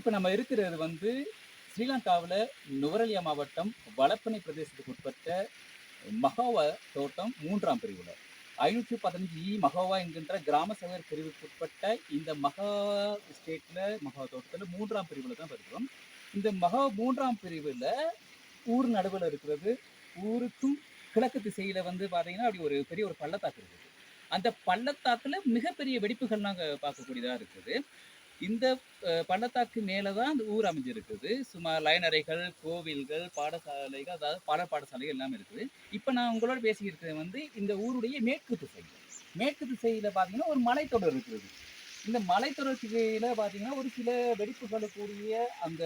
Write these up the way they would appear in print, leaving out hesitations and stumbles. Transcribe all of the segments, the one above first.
இப்போ நம்ம இருக்கிறது வந்து ஸ்ரீலங்காவில் நுவரெலியா மாவட்டம் வளப்பனை பிரதேசத்துக்கு உட்பட்ட மகாவா தோட்டம் 3ஆம் பிரிவில் 515 மகாவா என்கின்ற கிராம சபை பிரிவுக்கு உட்பட்ட இந்த மகாவா ஸ்டேட்டில் மகாவா தோட்டத்தில் 3ஆம் பிரிவில் தான் இருக்கிறோம். இந்த மகாவா 3ஆம் பிரிவில் ஊர் நடுவில் இருக்கிறது. ஊருக்கும் கிழக்கு திசையில் வந்து பார்த்தீங்கன்னா அப்படி ஒரு பெரிய ஒரு பள்ளத்தாக்கு இருக்குது. அந்த பள்ளத்தாக்கில் மிகப்பெரிய வெடிப்புகள் நாங்கள் பார்க்கக்கூடியதாக இருக்குது. இந்த பள்ளத்தாக்கு மேலே தான் அந்த ஊர் அமைஞ்சிருக்குது. சுமார் லைனறைகள், கோவில்கள், பாடசாலைகள், அதாவது பாடசாலைகள் எல்லாமே இருக்குது. இப்போ நான் உங்களோட பேசிக்கிட்டு வந்து இந்த ஊருடைய மேற்கு திசை. மேற்கு திசையில் பார்த்தீங்கன்னா ஒரு மலைத்தொடர் இருக்குது. இந்த மலைத்தொடர்ச்சியில் பார்த்தீங்கன்னா ஒரு சில வெடிப்புகளுக்குரிய அந்த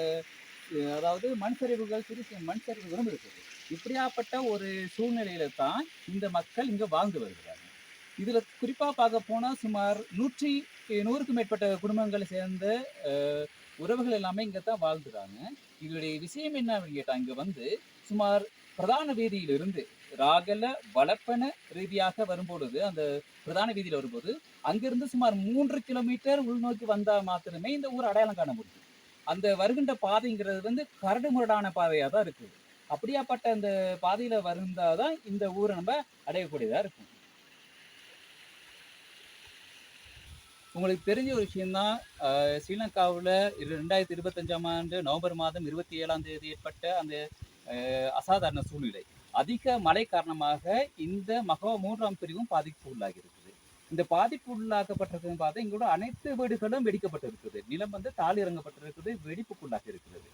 அதாவது மண் சரிவுகள், சிறு சிறு மண் சரிவுகளும் இருக்குது. இப்படியாப்பட்ட ஒரு சூழ்நிலையில தான் இந்த மக்கள் இங்கே வாழ்ந்து வருகிறார்கள். இதில் குறிப்பாக பார்க்க போனால் சுமார் 100க்கும் மேற்பட்ட குடும்பங்களை சேர்ந்த உறவுகள் எல்லாமே இங்கே தான் வாழ்ந்துறாங்க. இதனுடைய விஷயம் என்ன அப்படின்னு கேட்டால், இங்கே வந்து சுமார் பிரதான வீதியிலிருந்து ராகல வளப்பன ரீதியாக வரும்பொழுது, அந்த பிரதான வீதியில் வரும்போது அங்கிருந்து சுமார் 3 கிலோமீட்டர் உள்நோக்கி வந்தால் மாத்திரமே இந்த ஊர் அடையாளம் காண முடியும். அந்த வருகின்ற பாதைங்கிறது வந்து கரடு முரடான பாதையாக தான் இருக்குது. அப்படியாப்பட்ட அந்த பாதையில் வருந்தாதான் இந்த ஊரை நம்ம அடையக்கூடியதாக இருக்கும். உங்களுக்கு தெரிஞ்ச ஒரு விஷயம்தான், ஸ்ரீலங்காவில் 2025ஆம் ஆண்டு நவம்பர் மாதம் 27ஆம் தேதி ஏற்பட்ட அந்த அசாதாரண சூழ்நிலை, அதிக மழை காரணமாக இந்த மகாவா 3ஆம் பிரிவும் பாதிப்பு உள்ளாகி இருக்குது. இந்த பாதிப்பு உள்ளாக்கப்பட்டிருக்குன்னு பார்த்தா இங்கோட அனைத்து வீடுகளும் வெடிக்கப்பட்டிருக்குது. நிலம் வந்து தாழ் இறங்கப்பட்டிருக்குது, வெடிப்புக்குள்ளாக இருக்கிறது.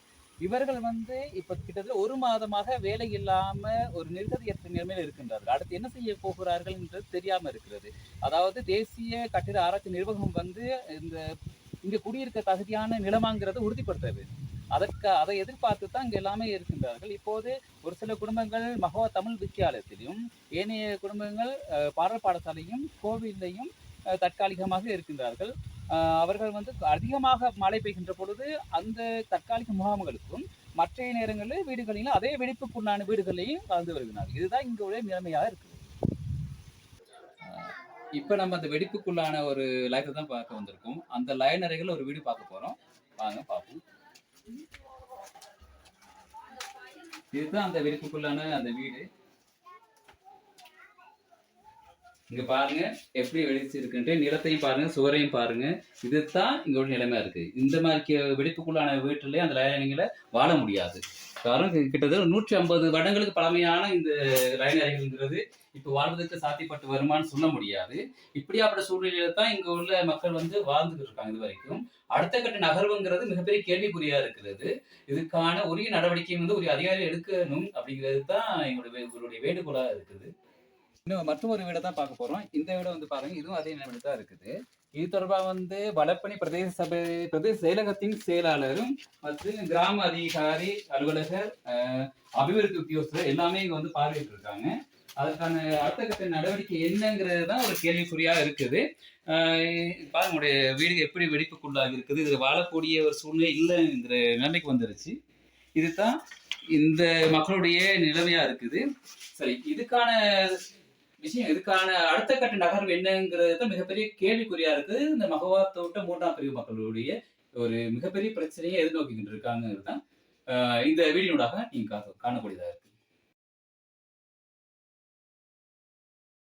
இவர்கள் வந்து இப்ப கிட்டத்தட்ட 1 மாதமாக வேலை இல்லாம ஒரு நிர்கதியற்ற நிலைமையில் இருக்கின்றார்கள். அடுத்து என்ன செய்ய போகிறார்கள் என்றது தெரியாம இருக்கிறது. அதாவது தேசிய கட்டிட ஆராய்ச்சி நிர்வாகம் வந்து இங்க குடியிருக்க தகுதியான நிலமாங்கிறத உறுதிப்படுத்த வேண்டும். அதை எதிர்பார்த்து தான் இங்க எல்லாமே இருக்கின்றார்கள். இப்போது ஒரு சில குடும்பங்கள் மகாவா தமிழ் வித்தியாலயத்திலும், ஏனைய குடும்பங்கள் பாடசாலையும் கோவிலையும் தற்காலிகமாக இருக்கின்றார்கள். அவர்கள் வந்து அதிகமாக மழை பெய்கின்ற பொழுது அந்த தற்காலிக முகாம்களுக்கும் மற்ற நேரங்களில் வீடுகளிலும் அதே வெடிப்புக்குண்டான வீடுகளையும் வாழ்ந்து வருகிறார்கள். இதுதான் இங்க உள்ள நிலைமையாக இருக்குது. இப்ப நம்ம அந்த வெடிப்புக்குள்ளான ஒரு லைனை தான் பார்க்க வந்திருக்கோம். அந்த லைன் அறைகள் ஒரு வீடு பார்க்க போறோம். வாங்க பார்ப்போம். இதுதான் அந்த வெடிப்புக்குள்ளான அந்த வீடு. இங்க பாருங்க எப்படி வெடிச்சிருக்குன்ட்டு, நிலத்தையும் பாருங்க, சுவரையும் பாருங்க. இதுதான் இங்கோட நிலைமையா இருக்கு. இந்த மாதிரி வெடிப்புக்குள்ளான வீட்டுல அந்த லைனிங்களை வாழ முடியாது. காரணம் கிட்டத்தட்ட 150 வருடங்களுக்கு பழமையான இந்த லைன் அறைகள்ங்கிறது இப்ப வாழ்வதற்கு சாத்தியப்பட்டு வருமானு சொல்ல முடியாது. இப்படியாப்பட்ட சூழ்நிலையில தான் இங்க உள்ள மக்கள் வந்து வாழ்ந்துட்டு இருக்காங்க இது வரைக்கும். அடுத்த கட்ட நகர்வுங்கிறது மிகப்பெரிய கேள்விக்குறியா இருக்கிறது. இதுக்கான உரிய நடவடிக்கை வந்து ஒரு அதிகாரி எடுக்கணும் அப்படிங்கிறது தான் எங்களுடைய வேண்டுகோளா இருக்குது. இன்னும் மற்றொரு வீடை தான் பார்க்க போறோம். இந்த வீடு வந்து பாருங்க, இதுவும் அதே நிலைமையில தான் இருக்குது. இது தொடர்பாக வந்து வளப்பணி பிரதேச செயலகத்தின் செயலாளரும் மற்றும் கிராம அதிகாரி, அலுவலகர், அபிவிருத்தி உத்தியோகஸ்தர் எல்லாமே இங்க வந்து பார்வையிட்டு இருக்காங்க. அதற்கான அடுத்த கட்ட நடவடிக்கை என்னங்கிறது தான் ஒரு கேள்விக்குறியா இருக்குது. பாருங்க, உங்களுடைய வீடு எப்படி வெடிப்புக்குள்ளாக இருக்குது. இது வாழக்கூடிய ஒரு சூழ்நிலை இல்லைங்கிற நிலைமைக்கு வந்துருச்சு. இதுதான் இந்த மக்களுடைய நிலைமையா இருக்குது. சரி, இதுக்கான அடுத்த கட்ட நகர்வு என்னங்கிறது மிகப்பெரிய கேள்விக்குறியா இருக்கு. இந்த மகாவா தோட்டம் 3ஆம் பிரிவு மக்களுடைய ஒரு மிகப்பெரிய பிரச்சனையை எதிர்நோக்கிக்கிட்டு இருக்காங்கிறது தான் இந்த வீடியோடாக நீங்க காணக்கூடியதா இருக்கு.